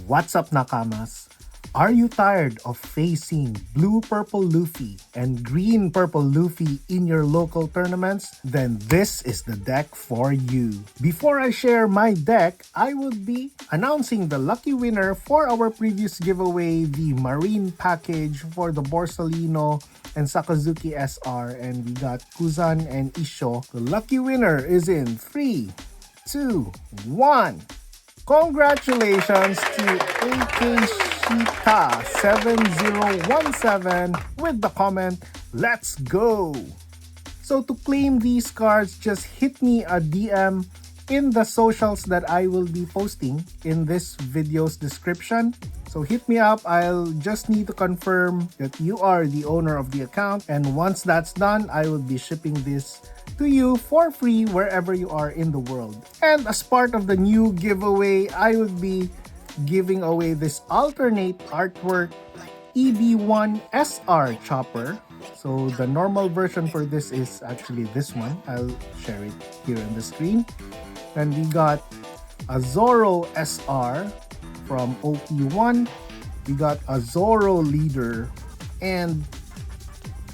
What's up, Nakamas? Are you tired of facing Blue-Purple Luffy and Green-Purple Luffy in your local tournaments? Then this is the deck for you. Before I share my deck, I would be announcing the lucky winner for our previous giveaway, the Marine package for the Borsalino and Sakazuki SR, and we got Kuzan and Isho. The lucky winner is in 3, 2, 1. Congratulations to AKShita7017 with the comment, "Let's go!" So to claim these cards, just hit me a DM in the socials that I will be posting in this video's description. So hit me up. I'll just need to confirm that you are the owner of the account, and once that's done, I will be shipping this to you for free wherever you are in the world. And as part of the new giveaway, I would be giving away this alternate artwork EB1 SR chopper. So the normal version for this is actually this one. I'll share it here on the screen. And we got a Zoro SR from OP-11. We got a Zoro leader and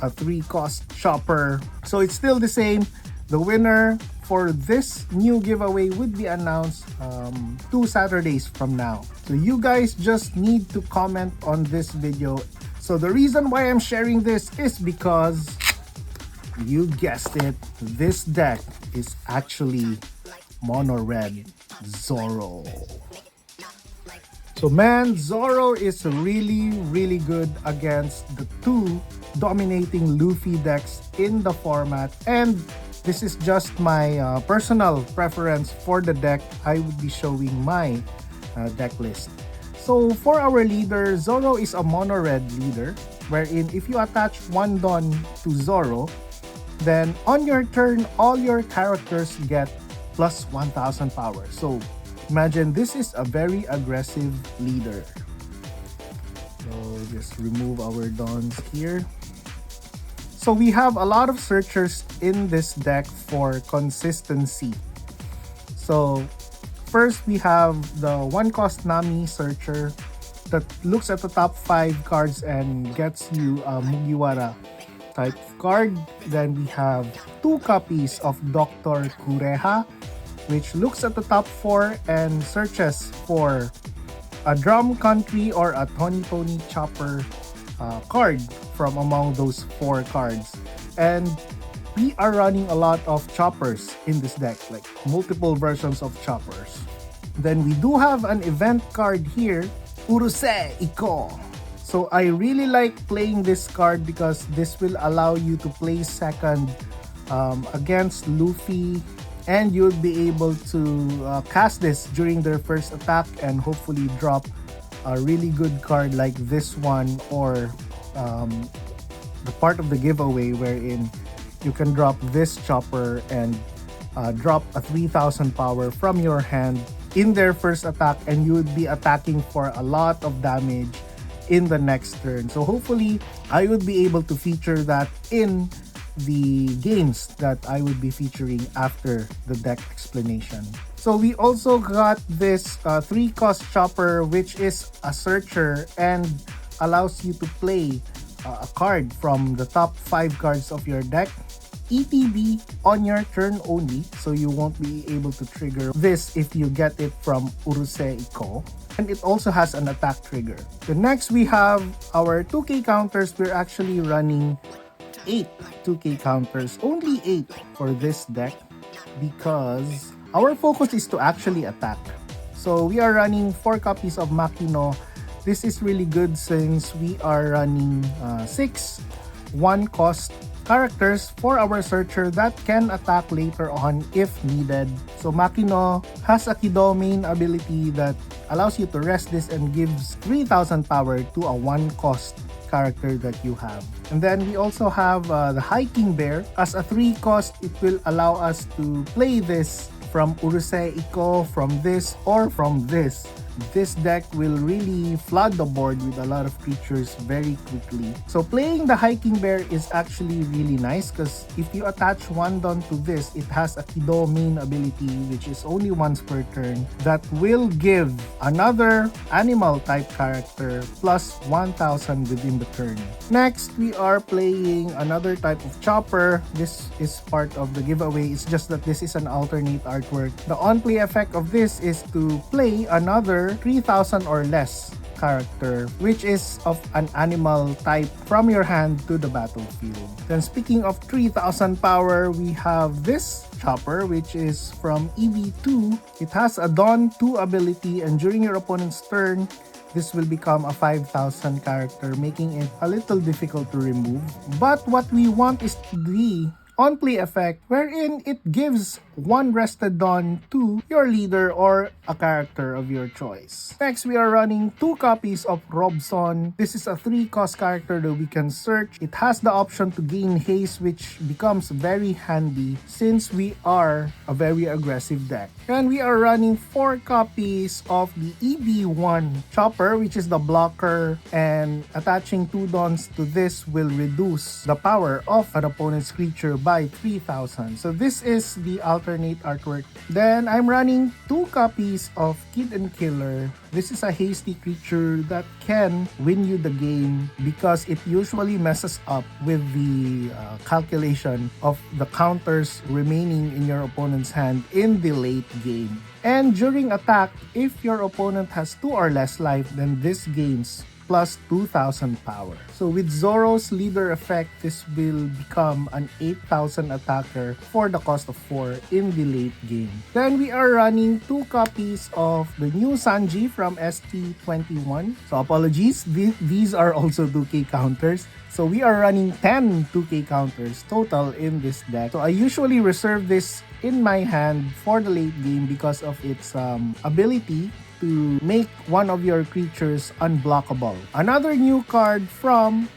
a 3-cost chopper. So it's still the same. The winner for this new giveaway would be announced 2 Saturdays from now. So you guys just need to comment on this video. So the reason why I'm sharing this is because you guessed it, this deck is actually MonoRed Zoro. So man, Zoro is really good against the 2 dominating Luffy decks in the format, and this is just my personal preference for the deck. I would be showing my deck list. So for our leader, Zoro is a MonoRed leader, wherein if you attach 1 Don to Zoro, then on your turn, all your characters get plus 1000 power. So imagine this is a very aggressive leader. So just remove our Dons here. So we have a lot of searchers in this deck for consistency. So first we have the 1-cost Nami searcher that looks at the top 5 cards and gets you a Mugiwara type card. Then we have 2 copies of Dr. Kureha, which looks at the top 4 and searches for a Drum Country or a Tony Chopper card from among those 4 cards. And we are running a lot of choppers in this deck, like multiple versions of choppers. Then we do have an event card here, Urusei Iko. So I really like playing this card because this will allow you to play second against Luffy, and you'll be able to cast this during their first attack and hopefully drop a really good card like this one, or the part of the giveaway wherein you can drop this chopper and drop a 3000 power from your hand in their first attack, and you would be attacking for a lot of damage in the next turn. So hopefully I would be able to feature that in the games that I would be featuring after the deck explanation. So we also got this 3-cost chopper, which is a searcher and allows you to play a card from the top 5 cards of your deck, ETB on your turn only, so you won't be able to trigger this if you get it from Urusei Iko. And it also has an attack trigger. The next we have our 2K counters. We're actually running 8 2K counters, only 8 for this deck, because our focus is to actually attack. So we are running 4 copies of Makino. This is really good since we are running 6 1-cost characters for our searcher that can attack later on if needed. So Makino has a Kidomain ability that allows you to rest this and gives 3000 power to a 1-cost character that you have. And then we also have the Hiking Bear. As a 3-cost, it will allow us to play this from Urusei Iko, from this, or from this. this deck will really flood the board with a lot of creatures very quickly. So playing the Hiking Bear is actually really nice because if you attach one Don to this, it has a Kido main ability which is only once per turn that will give another animal type character plus 1000 within the turn. Next, we are playing another type of chopper. This is part of the giveaway. It's just that this is an alternate artwork. The on-play effect of this is to play another 3000 or less character which is of an animal type from your hand to the battlefield. Then speaking of 3000 power, we have this chopper which is from EV2. It has a Dawn 2 ability, and during your opponent's turn, this will become a 5000 character, making it a little difficult to remove. But what we want is the on-play effect wherein it gives one rested Dawn to your leader or a character of your choice. Next, we are running 2 copies of Robson. This is a 3-cost character that we can search. It has the option to gain haste, which becomes very handy since we are a very aggressive deck. And we are running 4 copies of the EB1 chopper, which is the blocker, and attaching 2 Dawns to this will reduce the power of an opponent's creature by 3000. So this is the alternate artwork. Then I'm running 2 copies of Kid and Killer. This is a hasty creature that can win you the game because it usually messes up with the calculation of the counters remaining in your opponent's hand in the late game. And during attack, if your opponent has 2 or less life, then this gains plus 2000 power. So with Zoro's leader effect, this will become an 8000 attacker for the cost of 4 in the late game. Then we are running 2 copies of the new Sanji from ST21. So apologies, these are also 2k counters. So we are running 10 2k counters total in this deck. So I usually reserve this in my hand for the late game because of its ability to make one of your creatures unblockable. Another new card from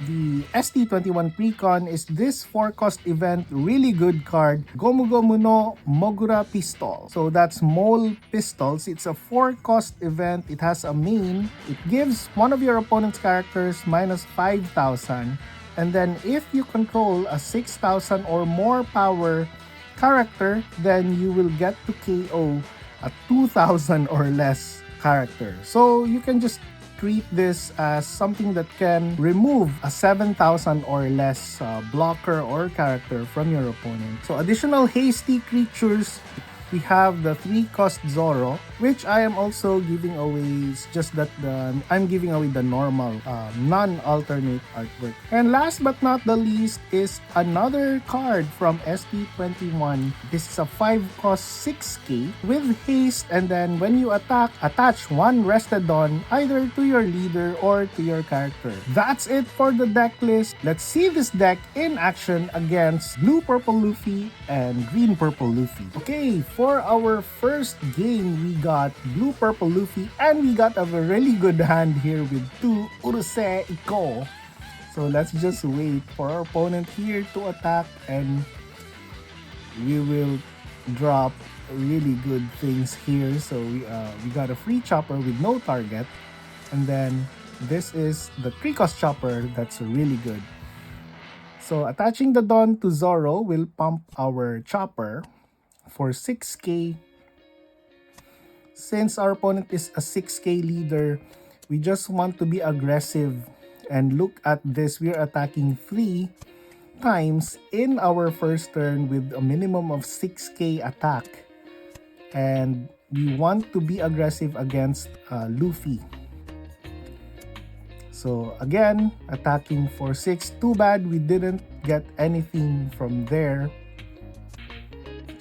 the ST21 Precon is this 4-cost event, really good card, Gomu Gomu no Mogura Pistol. So that's Mole Pistols. It's a 4-cost event. It has a main. It gives one of your opponent's characters minus 5000. And then if you control a 6000 or more power character, then you will get to KO a 2000 or less character. So you can just treat this as something that can remove a 7000 or less blocker or character from your opponent. So additional hasty creatures, we have the 3-cost Zoro, which I am also giving away. It's just that I'm giving away the normal non-alternate artwork. And last but not the least is another card from ST21. This is a 5-cost 6k with haste, and then when you attack, attach 1 rested Dawn either to your leader or to your character. That's it for the deck list. Let's see this deck in action against Blue-Purple Luffy and Green-Purple Luffy. Okay, for our first game, we got Blue-Purple Luffy, and we got a really good hand here with 2 Urusei Iko. So let's just wait for our opponent here to attack, and we will drop really good things here. So we got a free chopper with no target, and then this is the 3-cost chopper that's really good. So attaching the Dawn to Zoro will pump our chopper for 6k. Since our opponent is a 6k leader, we just want to be aggressive, and look at this, we are attacking 3 times in our first turn with a minimum of 6k attack, and we want to be aggressive against Luffy. So again, attacking for 6. Too bad we didn't get anything from there.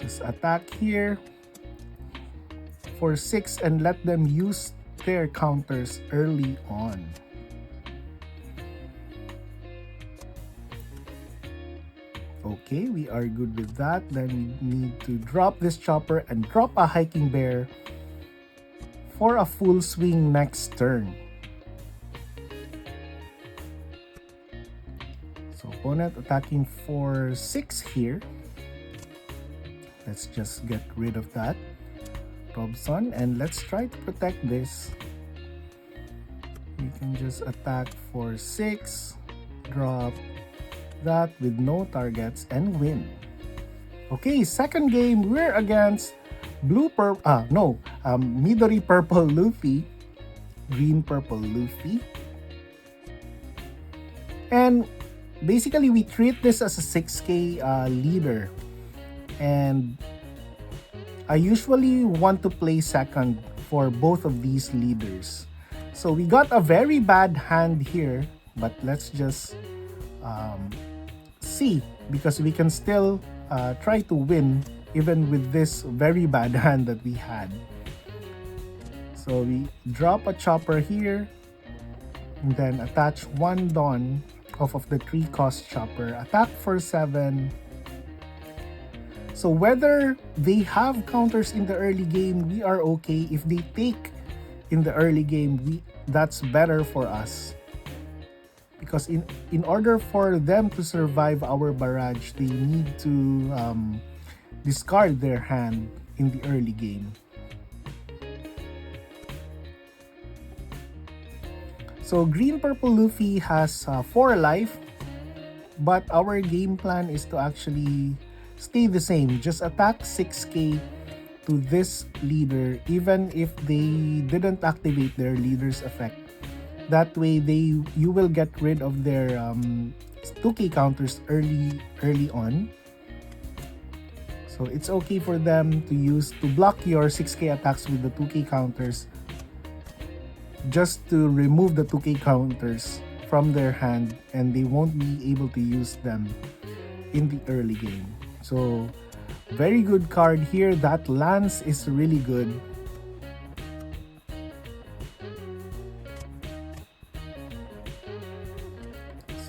Just attack here for 6 and let them use their counters early on. Okay, we are good with that. Then we need to drop this chopper and drop a hiking bear for a full swing next turn. So opponent attacking for 6 here. Let's just get rid of that. Robson, and let's try to protect this. We can just attack for 6, drop that with no targets, and win. Okay, second game, we're against Midori Purple Luffy, Green-Purple Luffy. And basically, we treat this as a 6K leader. And I usually want to play second for both of these leaders. So we got a very bad hand here, but let's just see, because we can still try to win even with this very bad hand that we had. So we drop a chopper here and then attach one Dawn off of the 3-cost chopper, attack for 7. So whether they have counters in the early game, we are okay. If they take in the early game, that's better for us. Because in order for them to survive our barrage, they need to discard their hand in the early game. So Green-Purple Luffy has 4 life, but our game plan is to actually stay the same. Just attack 6K to this leader even if they didn't activate their leader's effect. That way you will get rid of their 2K counters early on. So it's okay for them to block your 6K attacks with the 2K counters, just to remove the 2K counters from their hand, and they won't be able to use them in the early game. So very good card here. That lance is really good.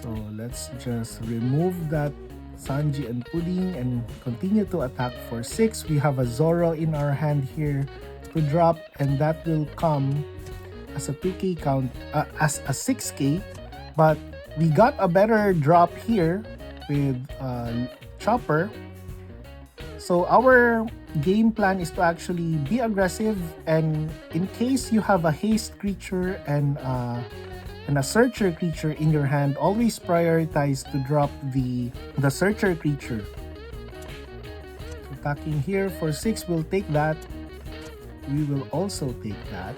So let's just remove that Sanji and Pudding and continue to attack for 6. We have a Zoro in our hand here to drop, and that will come as a 2K count, as a 6K, but we got a better drop here with Chopper. So our game plan is to actually be aggressive, and in case you have a haste creature and a searcher creature in your hand, always prioritize to drop the searcher creature. So attacking here for 6 will take that. We will also take that.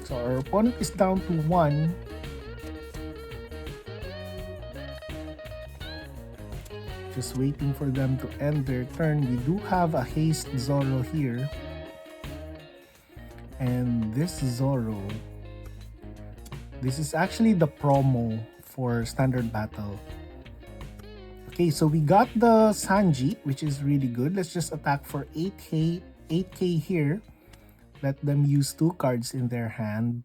So our opponent is down to 1. Just waiting for them to end their turn. We do have a haste Zoro here. And this Zoro, this is actually the promo for Standard Battle. Okay, so we got the Sanji, which is really good. Let's just attack for 8K here. Let them use 2 cards in their hand.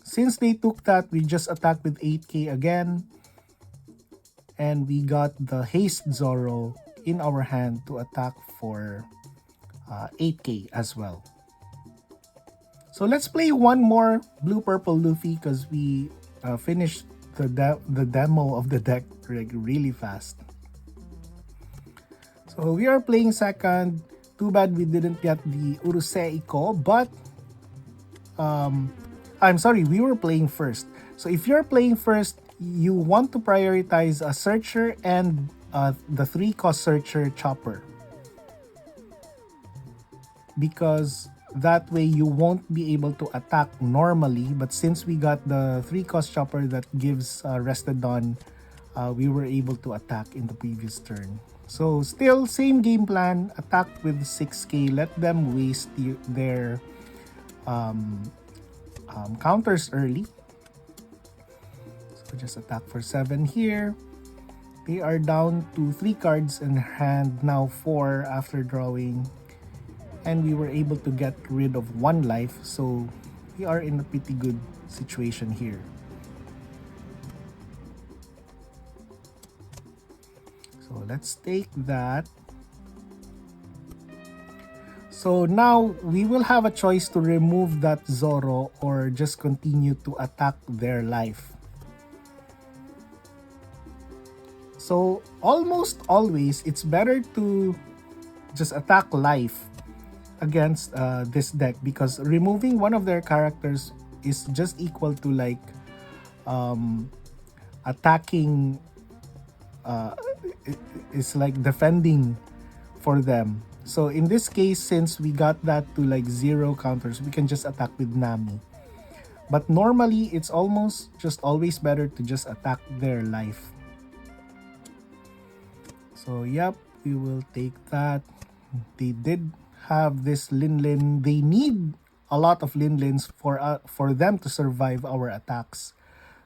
Since they took that, we just attack with 8K again. And we got the haste Zoro in our hand to attack for 8K as well. So let's play one more Blue-Purple Luffy, because we finished the demo of the deck really fast. So we are playing second. Too bad we didn't get the Urusei Iko, but I'm sorry, we were playing first. So if you're playing first, you want to prioritize a searcher and the 3-cost searcher chopper, because that way you won't be able to attack normally. But since we got the 3-cost chopper that gives Rested Dawn, we were able to attack in the previous turn. So still same game plan, attack with 6K, let them waste their counters early. So just attack for 7 here. They are down to 3 cards in hand, now 4 after drawing. And we were able to get rid of 1 life, so we are in a pretty good situation here. So let's take that. So now we will have a choice to remove that Zoro or just continue to attack their life. So almost always it's better to just attack life against this deck, because removing one of their characters is just equal to like attacking, is like defending for them. So in this case, since we got that to like 0 counters, we can just attack with Nami. But normally, it's almost just always better to just attack their life. So yep, we will take that. They did have this Lin. They need a lot of Lins for them to survive our attacks.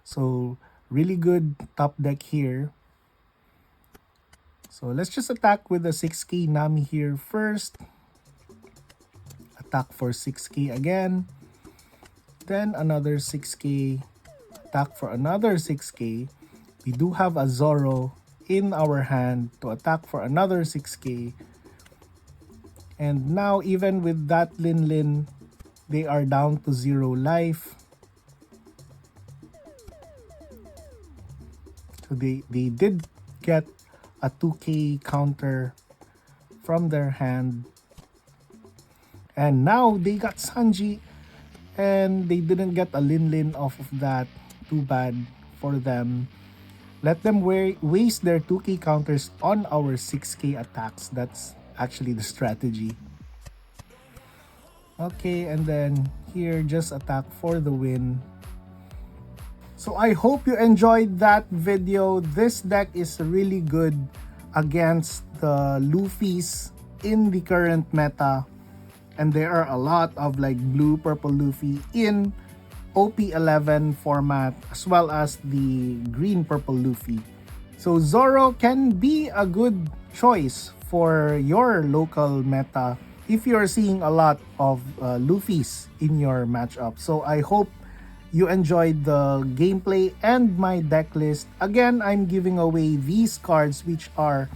So really good top deck here. So let's just attack with the 6k Nami here first. Attack for 6k again. Then another 6k. Attack for another 6k. We do have a Zoro in our hand to attack for another 6k. And now even with that Lin, they are down to 0 life. So they did get a 2k counter from their hand. And now they got Sanji, and they didn't get a Lin off of that. Too bad for them. Let them waste their 2k counters on our 6k attacks. That's actually the strategy. Okay, and then here, just attack for the win. So I hope you enjoyed that video. This deck is really good against the Luffys in the current meta. And there are a lot of like Blue-Purple Luffy in OP-11 format, as well as the Green-Purple Luffy. So Zoro can be a good choice for your local meta if you're seeing a lot of Luffys in your matchup. So I hope you enjoyed the gameplay and my deck list. Again, I'm giving away these cards, which are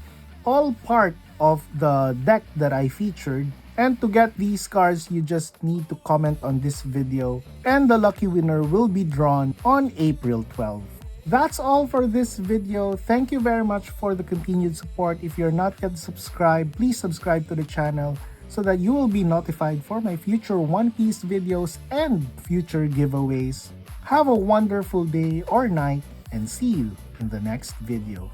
all part of the deck that I featured. And to get these cards, you just need to comment on this video, and the lucky winner will be drawn on April 12. That's all for this video. Thank you very much for the continued support. If you're not yet subscribed, please subscribe to the channel so that you will be notified for my future One Piece videos and future giveaways. Have a wonderful day or night, and see you in the next video.